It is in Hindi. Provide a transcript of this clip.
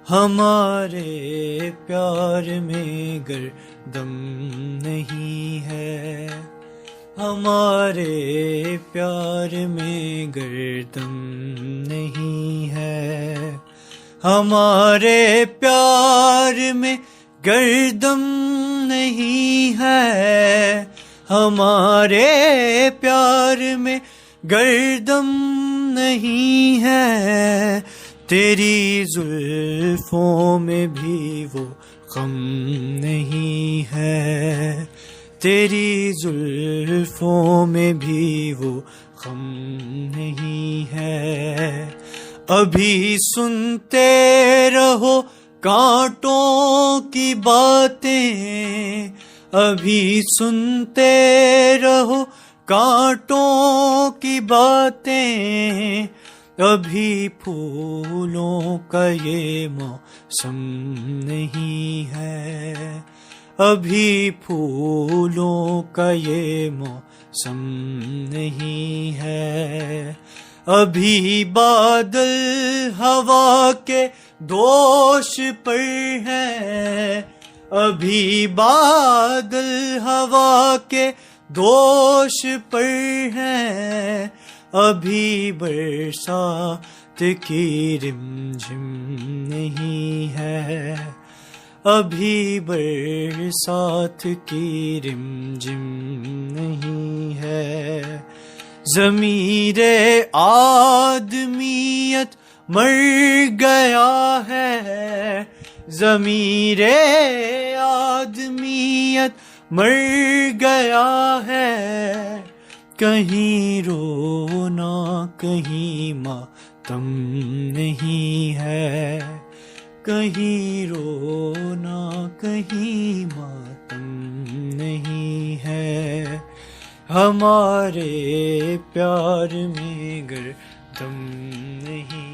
हमारे प्यार में गर दम नहीं है, हमारे प्यार में गर्दम नहीं है, हमारे प्यार में गर्दम नहीं है, हमारे प्यार में गर्दम नहीं है। तेरी जुल्फों में भी वो गम नहीं है, तेरी जुल्फों में भी वो गम नहीं है। अभी सुनते रहो कांटों की बातें, अभी सुनते रहो कांटों की बातें, अभी फूलों का ये मौसम नहीं है, अभी फूलों का ये मौसम नहीं है। अभी बादल हवा के दोष पर है, अभी बादल हवा के दोष पर है, अभी बरसात की रिमझिम नहीं है, अभी बरसात की रिमझिम नहीं है। ज़मीरे आदमियत मर गया है, ज़मीरे आदमियत मर गया है। कहीं रोना कहीं मातम नहीं है, कहीं रोना कहीं मातम नहीं है। हमारे प्यार में गर्दम नहीं